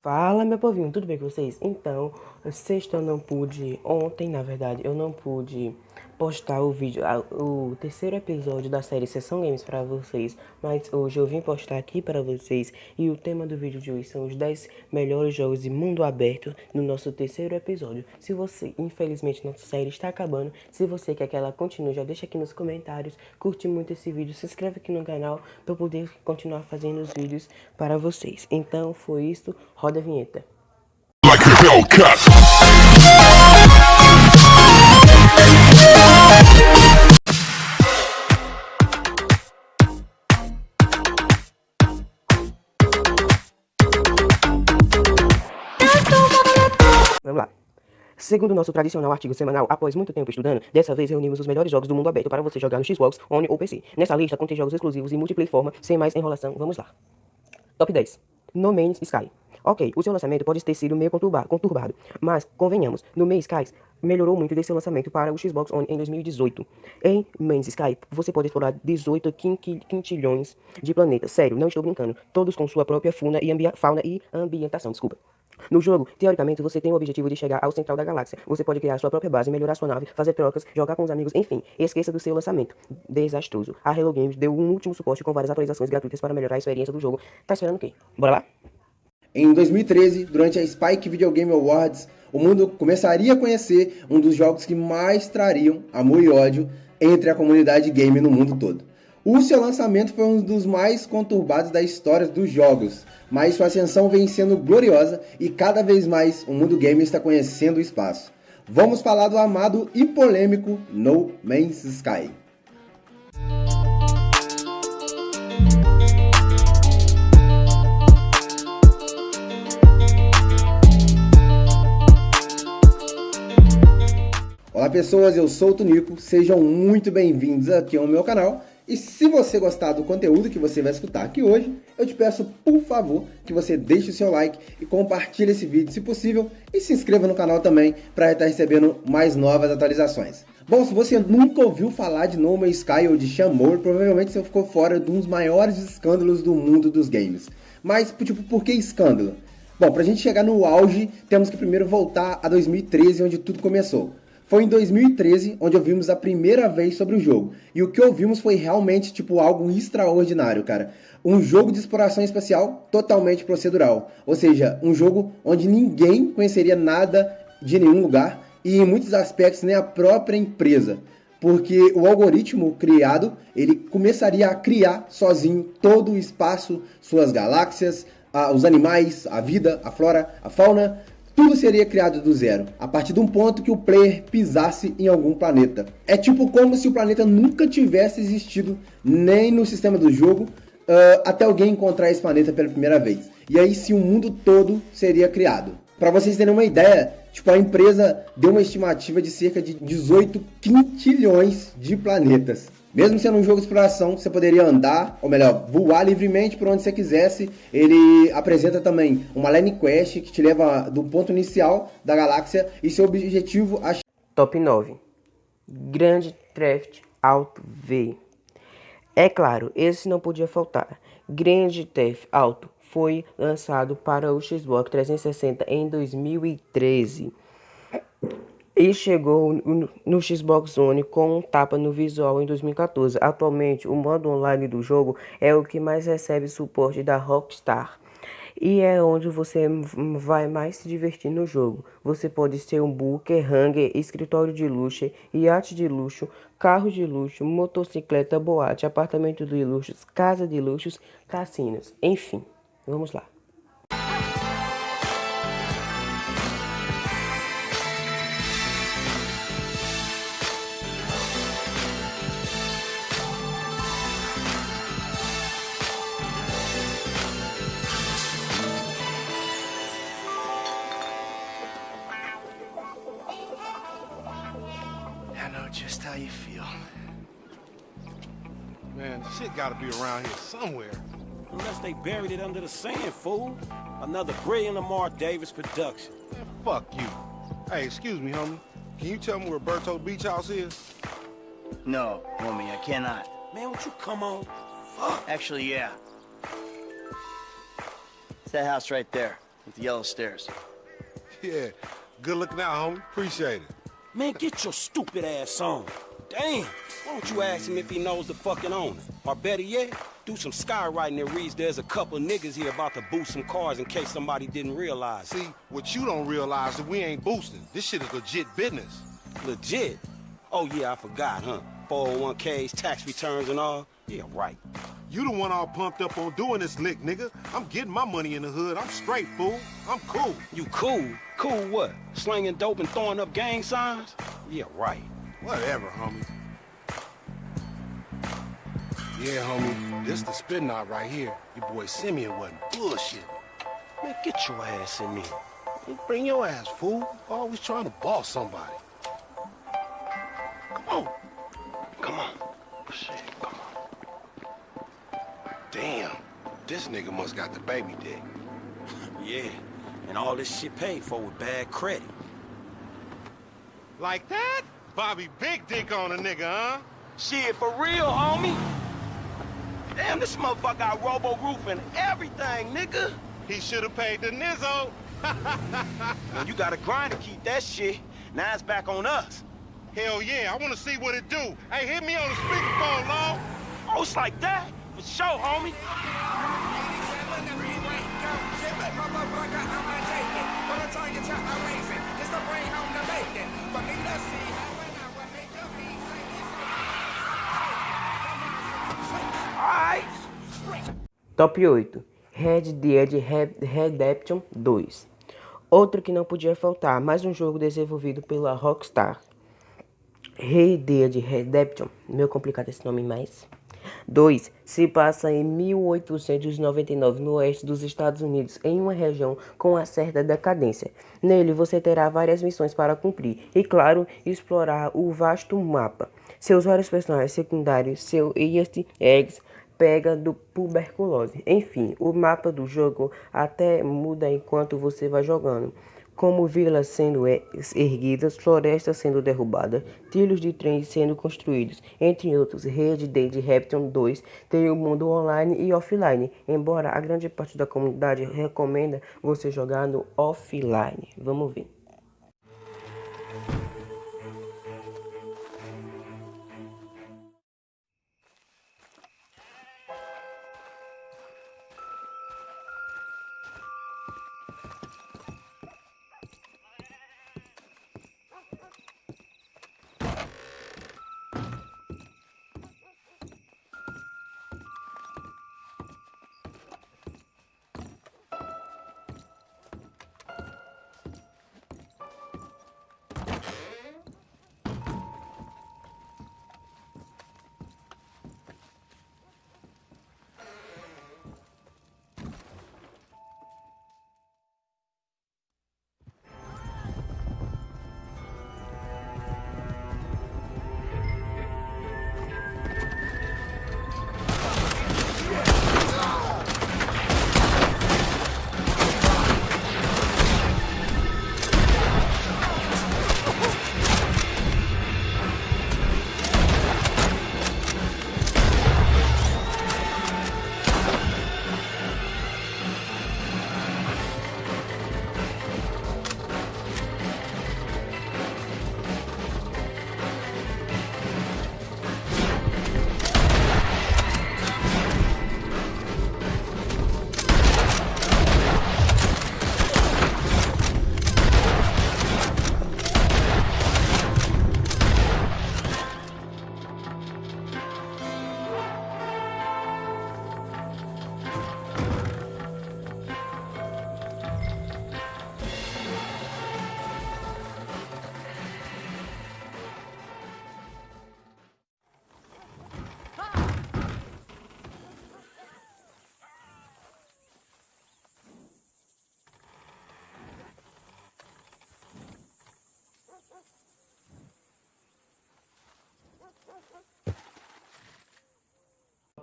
Fala, meu povinho, tudo bem com vocês? Então, sexta eu não pude, ontem na verdade, eu não pude postar o vídeo, o terceiro episódio da série Sessão Games pra vocês, mas hoje eu vim postar aqui pra vocês e o tema do vídeo de hoje são os 10 melhores jogos de mundo aberto no nosso terceiro episódio. Se você, infelizmente, nossa série está acabando, se você quer que ela continue, já deixa aqui nos comentários, curte muito esse vídeo, se inscreve aqui no canal pra eu poder continuar fazendo os vídeos para vocês. Então, foi isso, roda a vinheta. Like a Hellcat. Vamos lá. Segundo o nosso tradicional artigo semanal, após muito tempo estudando, dessa vez reunimos os melhores jogos do mundo aberto para você jogar no Xbox, One ou PC. Nessa lista contém jogos exclusivos e multiplayer forma, sem mais enrolação, vamos lá. Top 10. No Man's Sky. Ok, o seu lançamento pode ter sido meio conturbado, mas convenhamos, No Man's Sky melhorou muito desde seu lançamento para o Xbox One em 2018. Em Man's Sky, você pode explorar 18 quintilhões de planetas. Sério, não estou brincando. Todos com sua própria fauna e ambientação, desculpa. No jogo, teoricamente, você tem o objetivo de chegar ao central da galáxia. Você pode criar sua própria base, melhorar sua nave, fazer trocas, jogar com os amigos, enfim. Esqueça do seu lançamento desastroso. A Hello Games deu um último suporte com várias atualizações gratuitas para melhorar a experiência do jogo. Tá esperando o quê? Bora lá? Em 2013, durante a Spike Video Game Awards, o mundo começaria a conhecer um dos jogos que mais trariam amor e ódio entre a comunidade game no mundo todo. O seu lançamento foi um dos mais conturbados da história dos jogos, mas sua ascensão vem sendo gloriosa e cada vez mais o mundo game está conhecendo o espaço. Vamos falar do amado e polêmico No Man's Sky. Olá pessoas, eu sou o Tunico, sejam muito bem-vindos aqui ao meu canal. E se você gostar do conteúdo que você vai escutar aqui hoje, eu te peço, por favor, que você deixe o seu like e compartilhe esse vídeo se possível e se inscreva no canal também para estar recebendo mais novas atualizações. Bom, se você nunca ouviu falar de No Man's Sky ou de Chamor, provavelmente você ficou fora de um dos maiores escândalos do mundo dos games. Mas, tipo, por que escândalo? Bom, pra gente chegar no auge, temos que primeiro voltar a 2013, onde tudo começou. Foi em 2013 onde ouvimos a primeira vez sobre o jogo. E o que ouvimos foi realmente tipo algo extraordinário, cara. Um jogo de exploração espacial totalmente procedural. Ou seja, um jogo onde ninguém conheceria nada de nenhum lugar e em muitos aspectos nem a própria empresa. Porque o algoritmo criado, ele começaria a criar sozinho todo o espaço, suas galáxias, os animais, a vida, a flora, a fauna. Tudo seria criado do zero, a partir de um ponto que o player pisasse em algum planeta. É tipo como se o planeta nunca tivesse existido, nem no sistema do jogo, até alguém encontrar esse planeta pela primeira vez. E aí sim o mundo todo seria criado. Para vocês terem uma ideia, tipo, a empresa deu uma estimativa de cerca de 18 quintilhões de planetas. Mesmo sendo um jogo de exploração, você poderia andar, ou melhor, voar livremente por onde você quisesse. Ele apresenta também uma line quest que te leva do ponto inicial da galáxia e seu objetivo a... Top 9. Grand Theft Auto V. É claro, esse não podia faltar. Grand Theft Auto foi lançado para o Xbox 360 em 2013. E chegou no Xbox One com um tapa no visual em 2014. Atualmente, o modo online do jogo é o que mais recebe suporte da Rockstar. E é onde você vai mais se divertir no jogo. Você pode ser um bunker, hangar, escritório de luxo, iate de luxo, carro de luxo, motocicleta, boate, apartamento de luxos, casa de luxos, cassinos. Enfim, vamos lá. I know just how you feel. Man, shit gotta be around here somewhere. Unless they buried it under the sand, fool. Another brilliant Lamar Davis production. Man, fuck you. Hey, excuse me, homie. Can you tell me where Berto Beach House is? No, homie, I cannot. Man, won't you come on? Fuck. Actually, yeah. It's that house right there. with the yellow stairs. Yeah, good looking out, homie. Appreciate it. Man, get your stupid ass on. Damn, why don't you ask him if he knows the fucking owner? Or better yet, do some skywriting that reads there's a couple niggas here about to boost some cars in case somebody didn't realize. See, what you don't realize is we ain't boosting. This shit is legit business. Legit? Oh yeah, I forgot, huh? 401ks, tax returns and all? Yeah, right. You the one all pumped up on doing this lick, nigga. I'm getting my money in the hood. I'm straight, fool. I'm cool. You cool? Cool what? Slinging dope and throwing up gang signs? Yeah, right. Whatever, homie. Yeah, homie. This the spin knot right here. Your boy Simeon wasn't bullshit. Man, get your ass in there. Bring your ass, fool. Always trying to boss somebody. Come on. Come on. Shit, come on. Damn. This nigga must got the baby dick. Yeah, and all this shit paid for with bad credit. Like that? Bobby big dick on a nigga, huh? Shit, for real, homie. Damn, this motherfucker got robo-roof and everything, nigga. He should have paid the nizzo. Man, you gotta grind to keep that shit. Now it's back on us. Hell yeah, I want to see what it do. Hey, hit me on the speakerphone, Long. Oh, it's like that? For sure, homie. Top 8. Red Dead Redemption 2. Outro que não podia faltar, mais um jogo desenvolvido pela Rockstar. Red Dead Redemption, meio complicado esse nome, mas... 2. Se passa em 1899 no oeste dos Estados Unidos, em uma região com uma certa decadência. Nele você terá várias missões para cumprir e, claro, explorar o vasto mapa. Seus vários personagens secundários, seu easter eggs, pega do tuberculose. Enfim, o mapa do jogo até muda enquanto você vai jogando. Como vilas sendo erguidas, florestas sendo derrubadas, trilhos de trens sendo construídos, entre outros. Red Dead Redemption 2 tem o mundo online e offline, embora a grande parte da comunidade recomenda você jogar no offline. Vamos ver.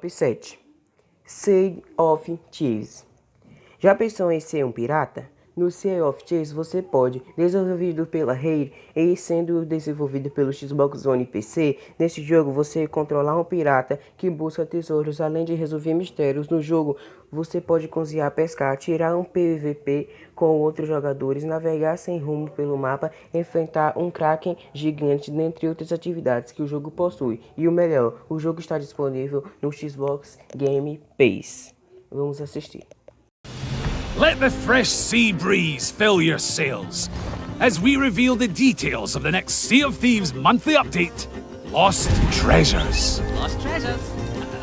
Top 7. Sea of Thieves. Já pensou em ser um pirata? No Sea of Thieves você pode, desenvolvido pela Rare e sendo desenvolvido pelo Xbox One e PC, nesse jogo você controlar um pirata que busca tesouros além de resolver mistérios. No jogo você pode cozinhar, pescar, tirar um PVP com outros jogadores, navegar sem rumo pelo mapa, enfrentar um kraken gigante, dentre outras atividades que o jogo possui. E o melhor, o jogo está disponível no Xbox Game.10. Vamos assistir. Let the fresh sea breeze fill your sails as we reveal the details of the next Sea of Thieves monthly update, Lost Treasures. Lost treasures?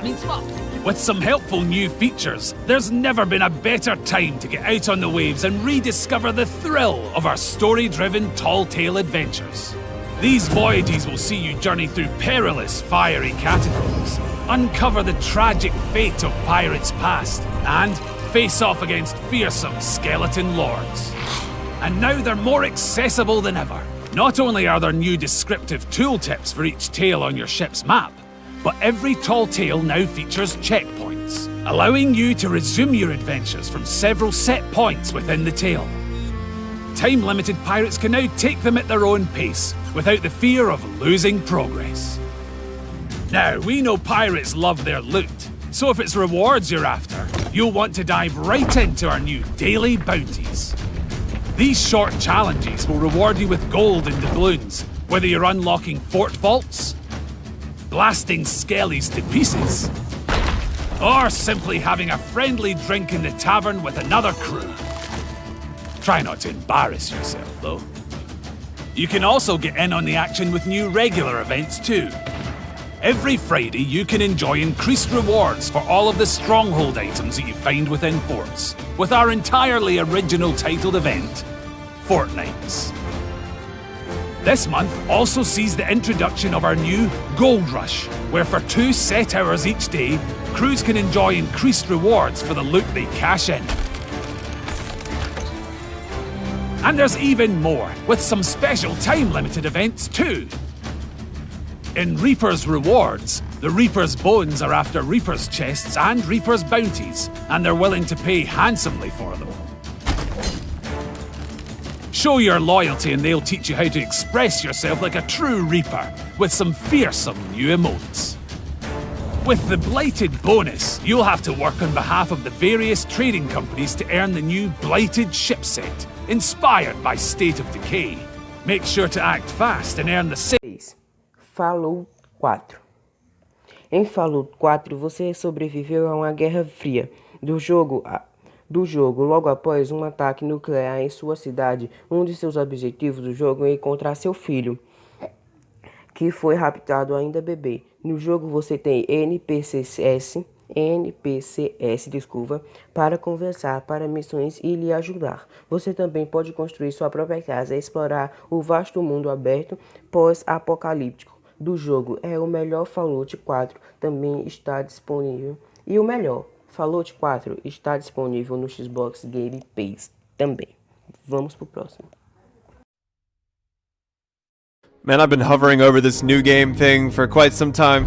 I mean swap. With some helpful new features, there's never been a better time to get out on the waves and rediscover the thrill of our story-driven tall tale adventures. These voyages will see you journey through perilous, fiery catacombs, uncover the tragic fate of pirates past, and face off against fearsome skeleton lords. And now they're more accessible than ever. Not only are there new descriptive tooltips for each tale on your ship's map, but every tall tale now features checkpoints, allowing you to resume your adventures from several set points within the tale. Time-limited pirates can now take them at their own pace, without the fear of losing progress. Now, we know pirates love their loot, so if it's rewards you're after, you'll want to dive right into our new daily bounties. These short challenges will reward you with gold and doubloons, whether you're unlocking fort vaults, blasting skellies to pieces, or simply having a friendly drink in the tavern with another crew. Try not to embarrass yourself, though. You can also get in on the action with new regular events too. Every Friday, you can enjoy increased rewards for all of the stronghold items that you find within forts, with our entirely original titled event, Fortnights. This month also sees the introduction of our new Gold Rush, where for 2 set hours each day, crews can enjoy increased rewards for the loot they cash in. And there's even more, with some special time-limited events too. In Reaper's Rewards, the Reaper's Bones are after Reaper's chests and Reaper's bounties, and they're willing to pay handsomely for them. Show your loyalty and they'll teach you how to express yourself like a true Reaper, with some fearsome new emotes. With the Blighted bonus, you'll have to work on behalf of the various trading companies to earn the new Blighted ship set, inspired by State of Decay. Make sure to act fast and earn the Fallout 4. Em Fallout 4, você sobreviveu a uma guerra fria do jogo logo após um ataque nuclear em sua cidade. Um de seus objetivos do jogo é encontrar seu filho, que foi raptado ainda bebê. No jogo você tem NPCs, para conversar, para missões e lhe ajudar. Você também pode construir sua própria casa e explorar o vasto mundo aberto pós-apocalíptico do jogo. É o melhor Fallout 4 também está disponível. E o melhor, Fallout 4 está disponível no Xbox Game.10 também. Vamos pro próximo. Man, I've been hovering over this new game thing for quite some time.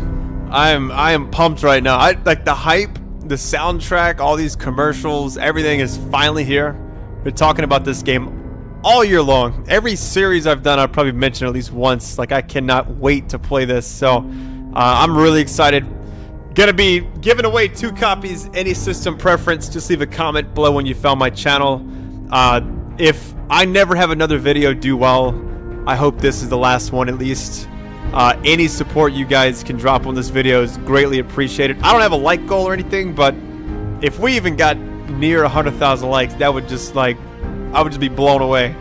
I am pumped right now. Like the hype, the soundtrack, all these commercials, everything is finally here. We're talking about this game all year long. Every series I've done, I've probably mentioned at least once. Like, I cannot wait to play this. So, I'm really excited. Gonna be giving away 2 copies, any system preference. Just leave a comment below when you found my channel. If I never have another video do well, I hope this is the last one at least. Any support you guys can drop on this video is greatly appreciated. I don't have a like goal or anything, but if we even got near 100,000 likes, that would just like, I would just be blown away.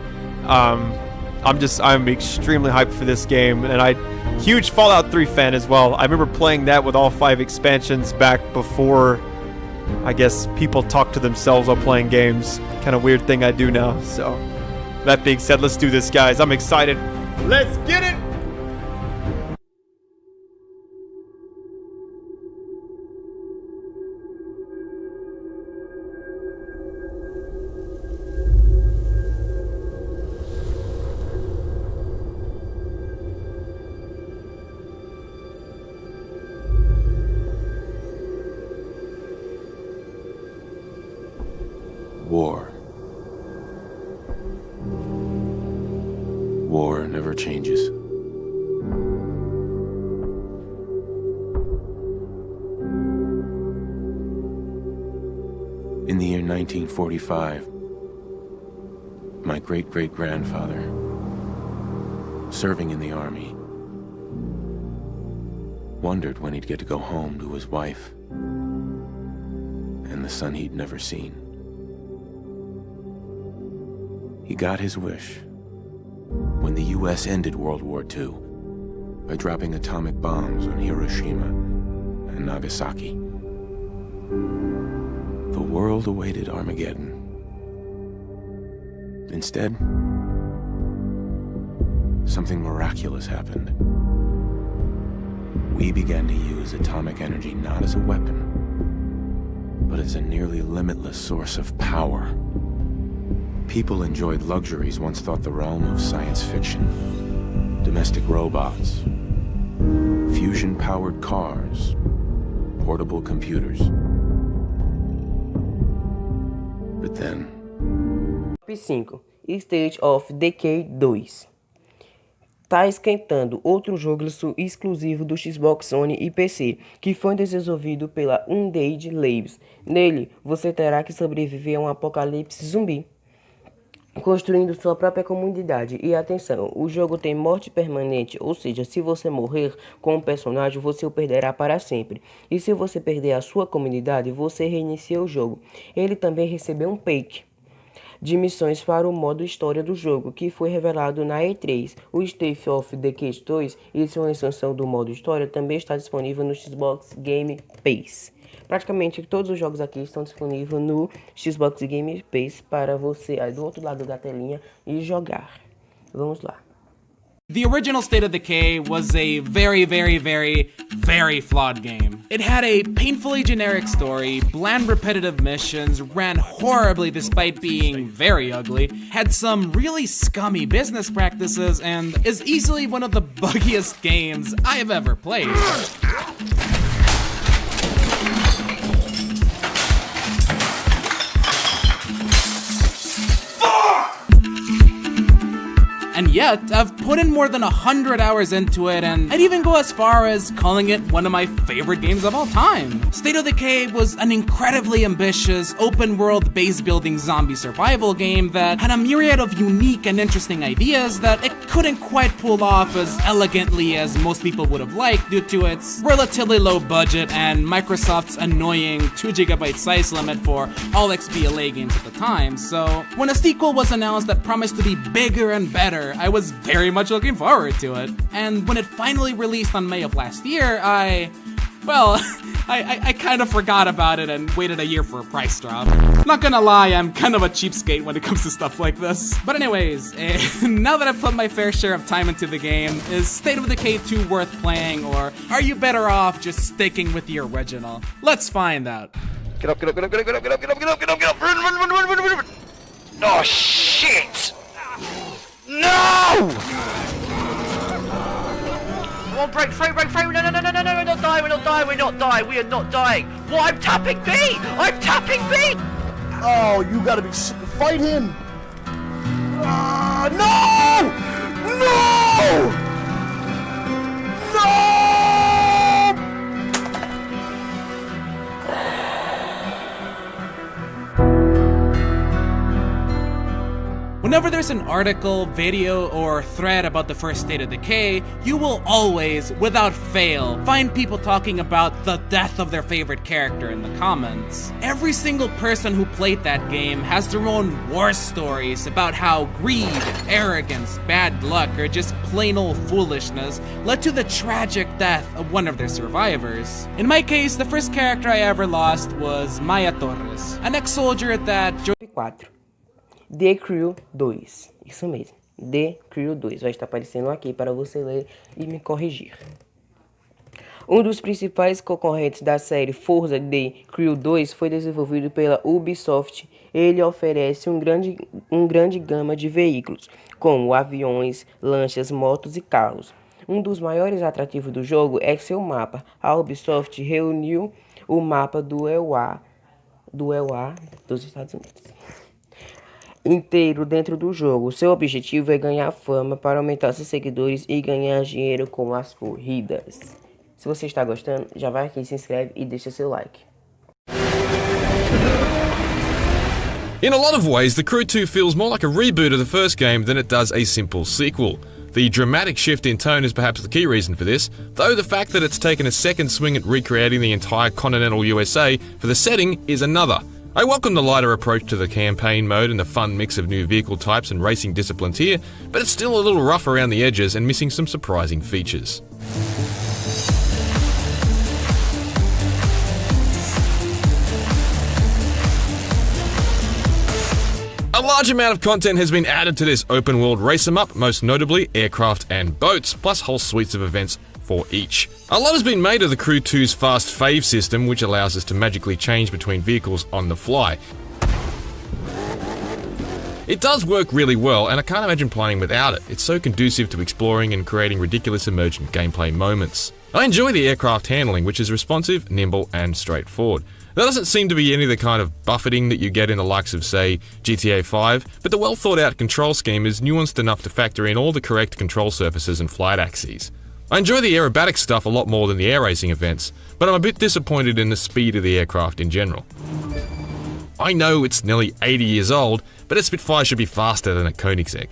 I'm extremely hyped for this game, and huge Fallout 3 fan as well. I remember playing that with all 5 expansions back before, I guess, people talk to themselves while playing games. Kind of weird thing I do now. So, that being said, let's do this, guys. I'm excited. Let's get it! War. war never changes. In the year 1945, my great-great-grandfather, serving in the army, wondered when he'd get to go home to his wife and the son he'd never seen. He got his wish when the U.S. ended World War II by dropping atomic bombs on Hiroshima and Nagasaki. The world awaited Armageddon. Instead, something miraculous happened. We began to use atomic energy not as a weapon, but as a nearly limitless source of power. People enjoyed luxuries once thought the realm of science fiction. Domestic robots, fusion-powered cars, portable computers. But then... Top 5. State of Decay 2. Tá esquentando, outro jogo exclusivo do Xbox One e PC, que foi desenvolvido pela Undead Labs. Nele, você terá que sobreviver a um apocalipse zumbi, construindo sua própria comunidade. E atenção, o jogo tem morte permanente, ou seja, se você morrer com um personagem, você o perderá para sempre. E se você perder a sua comunidade, você reinicia o jogo. Ele também recebeu um pack de missões para o modo história do jogo, que foi revelado na E3. O State of Decay 2 e sua expansão do modo história também está disponível no Xbox Game.10. Praticamente todos os jogos aqui estão disponíveis no Xbox Game.10 para você aí do outro lado da telinha e jogar. Vamos lá. The original State of Decay was a very, very, very, very flawed game. It had a painfully generic story, bland repetitive missions, ran horribly despite being very ugly, had some really scummy business practices, and is easily one of the buggiest games I have ever played. And yet, I've put in more than 100 hours into it, and I'd even go as far as calling it one of my favorite games of all time. State of Decay was an incredibly ambitious, open-world base-building zombie survival game that had a myriad of unique and interesting ideas that it couldn't quite pull off as elegantly as most people would have liked due to its relatively low budget and Microsoft's annoying 2GB size limit for all XBLA games at the time. So, when a sequel was announced that promised to be bigger and better, I was very much looking forward to it. And when it finally released on May of last year, I kind of forgot about it and waited a year for a price drop. Not gonna lie, I'm kind of a cheapskate when it comes to stuff like this. But anyways, now that I've put my fair share of time into the game, is State of Decay 2 worth playing, or are you better off just sticking with the original? Let's find out. Get up, get up, get up, get up, get up, get up, get up, get up, get up, get up, run, run, run, run, run, run, run. Oh, shit! No! Come on, break free, break free. No, no, no, no, no, no, we're not dying, we're not dying, we're not dying, we are not dying. What? I'm tapping B! I'm tapping B! Oh, you gotta be fight him! No! No! No! Whenever there's an article, video, or thread about the first State of Decay, you will always, without fail, find people talking about the death of their favorite character in the comments. Every single person who played that game has their own war stories about how greed, arrogance, bad luck, or just plain old foolishness led to the tragic death of one of their survivors. In my case, the first character I ever lost was Maya Torres, an ex-soldier that... 4. The Crew 2. Isso mesmo. The Crew 2. Vai estar aparecendo aqui para você ler e me corrigir. Um dos principais concorrentes da série Forza The Crew 2 foi desenvolvido pela Ubisoft. Ele oferece um grande gama de veículos, como aviões, lanchas, motos e carros. Um dos maiores atrativos do jogo é seu mapa. A Ubisoft reuniu o mapa do EUA dos Estados Unidos. inteiro dentro do jogo. Seu objetivo é ganhar fama para aumentar seus seguidores e ganhar dinheiro com as corridas. Se você está gostando, já vai aqui, se inscreve e deixa seu like. In a lot of ways, The Crew 2 feels more like a reboot of the first game than it does a simple sequel. The dramatic shift in tone is perhaps the key reason for this, though the fact that it's taken a second swing at recreating the entire continental USA for the setting is another. I welcome the lighter approach to the campaign mode and the fun mix of new vehicle types and racing disciplines here, but it's still a little rough around the edges and missing some surprising features. A large amount of content has been added to this open world race 'em up, most notably aircraft and boats, plus whole suites of events for each. A lot has been made of the Crew 2's fast fave system, which allows us to magically change between vehicles on the fly. It does work really well, and I can't imagine playing without it. It's so conducive to exploring and creating ridiculous emergent gameplay moments. I enjoy the aircraft handling, which is responsive, nimble, and straightforward. There doesn't seem to be any of the kind of buffeting that you get in the likes of, say, GTA 5, but the well-thought-out control scheme is nuanced enough to factor in all the correct control surfaces and flight axes. I enjoy the aerobatic stuff a lot more than the air racing events, but I'm a bit disappointed in the speed of the aircraft in general. I know it's nearly 80 years old, but a Spitfire should be faster than a Koenigsegg.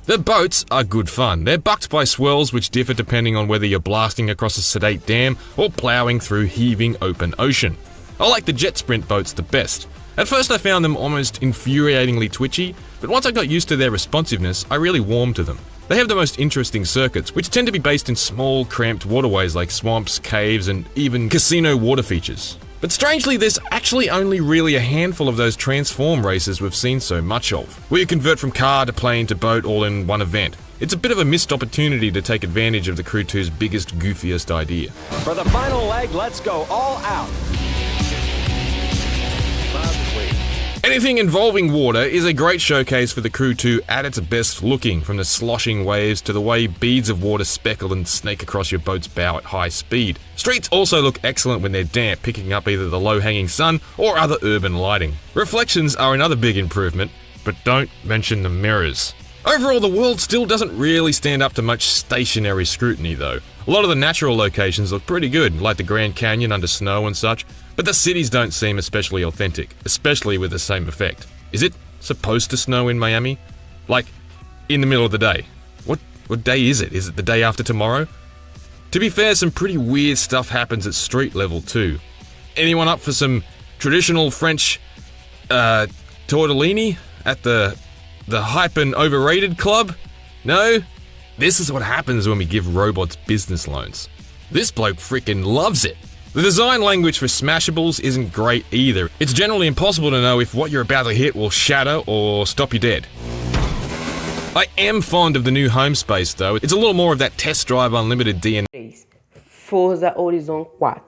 The boats are good fun. They're bucked by swells which differ depending on whether you're blasting across a sedate dam or ploughing through heaving open ocean. I like the jet sprint boats the best. At first I found them almost infuriatingly twitchy, but once I got used to their responsiveness, I really warmed to them. They have the most interesting circuits, which tend to be based in small, cramped waterways like swamps, caves, and even casino water features. But strangely, there's actually only really a handful of those transform races we've seen so much of, where you convert from car to plane to boat all in one event. It's a bit of a missed opportunity to take advantage of the Crew 2's biggest, goofiest idea. For the final leg, let's go all out. Anything involving water is a great showcase for the Crew 2 at its best looking, from the sloshing waves to the way beads of water speckle and snake across your boat's bow at high speed. Streets also look excellent when they're damp, picking up either the low-hanging sun or other urban lighting. Reflections are another big improvement, but don't mention the mirrors. Overall, the world still doesn't really stand up to much stationary scrutiny though. A lot of the natural locations look pretty good, like the Grand Canyon under snow and such, but the cities don't seem especially authentic, especially with the same effect. Is it supposed to snow in Miami? Like, in the middle of the day? What day is it? Is it the day after tomorrow? To be fair, some pretty weird stuff happens at street level too. Anyone up for some traditional French tortellini at the hype and overrated club? No? This is what happens when we give robots business loans. This bloke frickin' loves it. The design language for Smashables isn't great either. It's generally impossible to know if what you're about to hit will shatter or stop you dead. I am fond of the new home space though. It's a little more of that test drive unlimited DNA. Forza Horizon 4.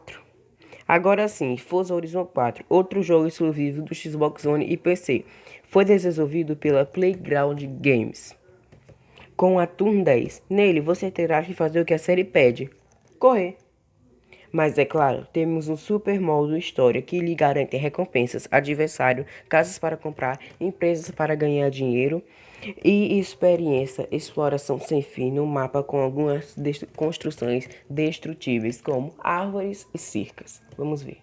Agora sim, Forza Horizon 4, outro jogo exclusivo do Xbox One e PC, foi desenvolvido pela Playground Games. Com a Turn 10, nele você terá que fazer o que a série pede, correr. Mas é claro, temos um super modo história que lhe garante recompensas, adversário, casas para comprar, empresas para ganhar dinheiro e exploração sem fim no mapa com algumas construções destrutíveis como árvores e cercas. Vamos ver.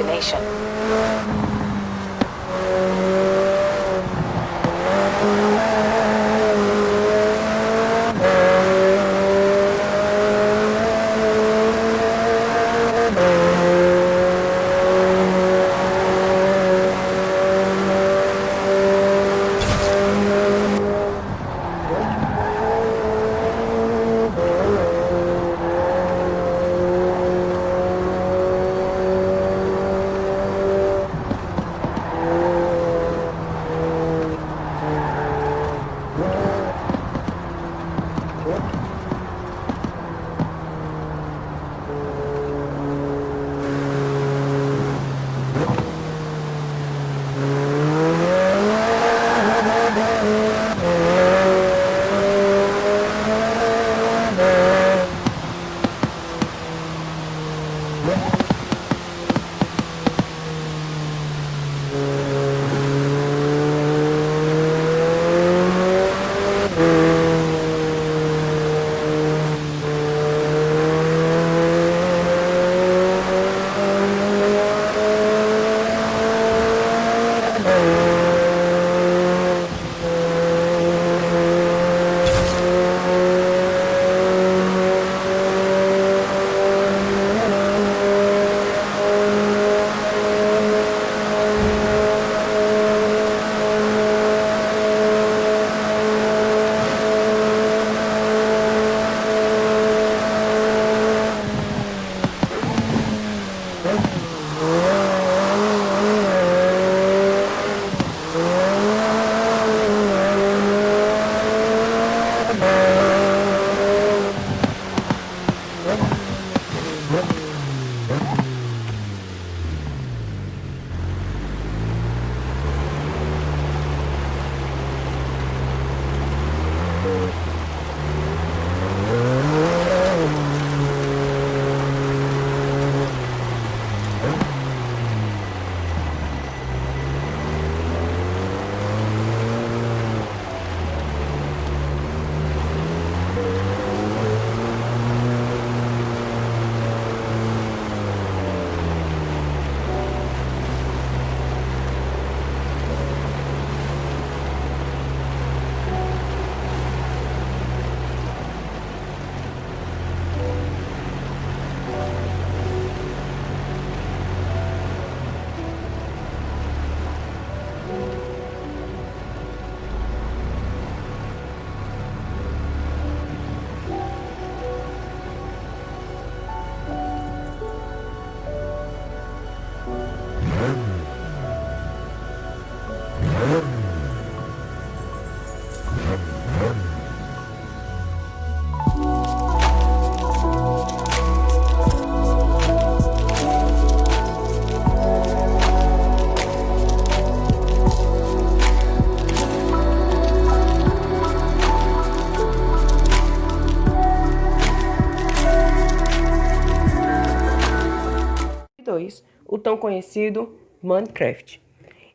destination. O tão conhecido Minecraft.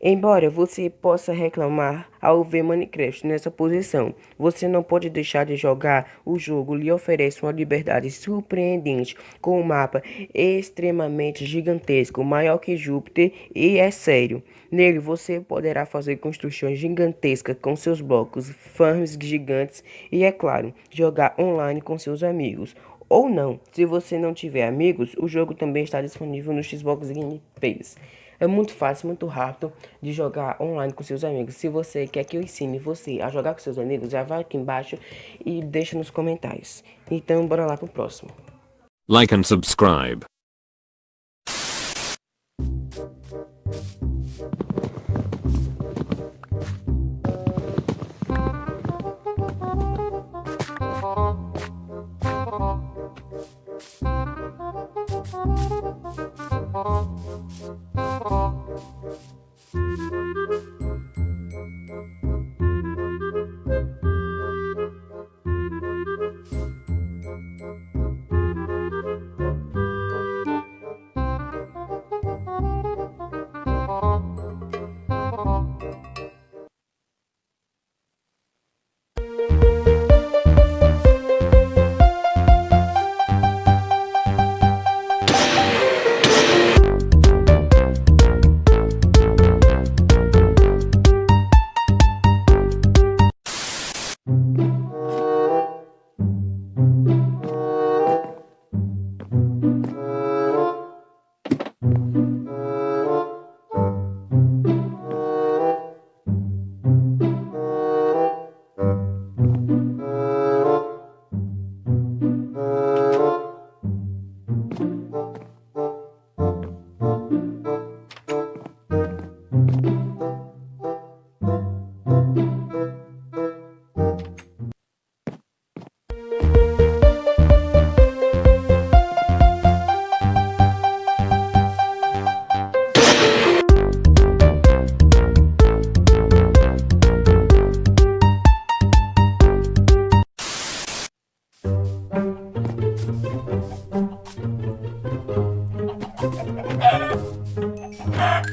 Embora você possa reclamar ao ver Minecraft nessa posição, você não pode deixar de jogar. O jogo lhe oferece uma liberdade surpreendente, com um mapa extremamente gigantesco, maior que Júpiter, e é sério. Nele você poderá fazer construções gigantescas com seus blocos, farms gigantes e, é claro, jogar online com seus amigos. Ou não, se você não tiver amigos, o jogo também está disponível no Xbox Games.10. É muito fácil, muito rápido de jogar online com seus amigos. Se você quer que eu ensine você a jogar com seus amigos, já vai aqui embaixo e deixa nos comentários. Então, bora lá pro próximo. Like and subscribe. Top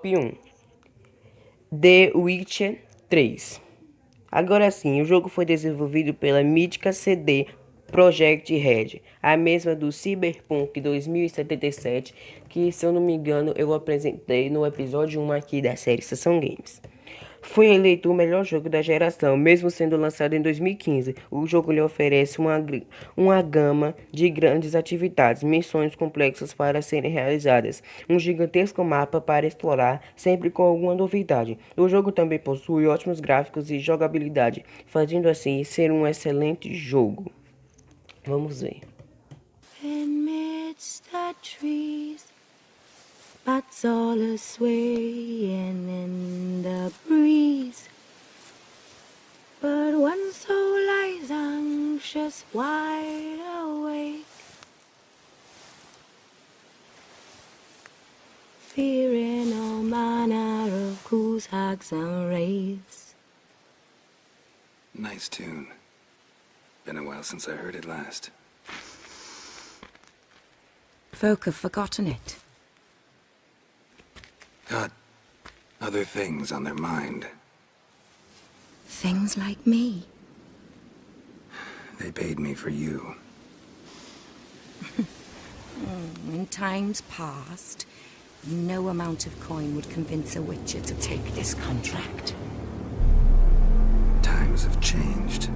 1. The Witcher 3. Agora sim, o jogo foi desenvolvido pela mítica CD Projekt Red, a mesma do Cyberpunk 2077, que, se eu não me engano, eu apresentei no episódio 1 aqui da série Sessão Games. Foi eleito o melhor jogo da geração, mesmo sendo lançado em 2015. O jogo lhe oferece uma gama de grandes atividades, missões complexas para serem realizadas, um gigantesco mapa para explorar, sempre com alguma novidade. O jogo também possui ótimos gráficos e jogabilidade, fazendo assim ser um excelente jogo. Vamos ver. Amidst the trees, bats all are swaying in the breeze. But one soul lies anxious, wide awake, fearing all manner of goose hags and wraiths. Nice tune. Been a while since I heard it last. Folk have forgotten it. Got other things on their mind. Things like me. They paid me for you. In times past, no amount of coin would convince a witcher to take this contract. Times have changed.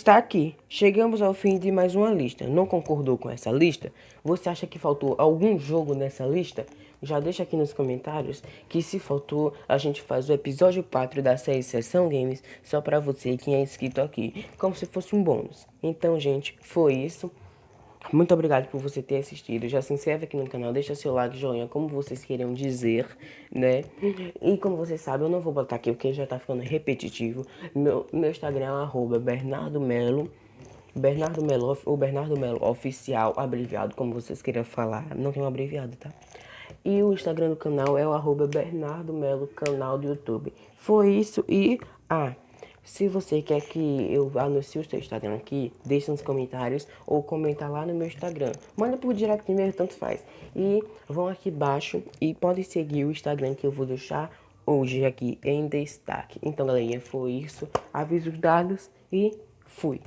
Está aqui. Chegamos ao fim de mais uma lista. Não concordou com essa lista? Você acha que faltou algum jogo nessa lista? Já deixa aqui nos comentários que, se faltou, a gente faz o episódio 4 da série Sessão Games só pra você que é inscrito aqui, como se fosse um bônus. Então, gente, foi isso. Muito obrigado por você ter assistido. Já se inscreve aqui no canal, deixa seu like, joinha, como vocês queriam dizer, né? E como vocês sabem, eu não vou botar aqui porque já tá ficando repetitivo. Meu Instagram é @bernardomelo. Bernardo Melo ou Bernardo Melo Oficial, abreviado, como vocês queiram falar. Não tem um abreviado, tá? E o Instagram do canal é o @Bernardo Melo, canal do YouTube. Foi isso e... se você quer que eu anuncie o seu Instagram aqui, deixa nos comentários ou comenta lá no meu Instagram. Manda por direct mesmo, tanto faz. E vão aqui embaixo e podem seguir o Instagram que eu vou deixar hoje aqui em destaque. Então, galerinha, foi isso. Avisos dados e fui.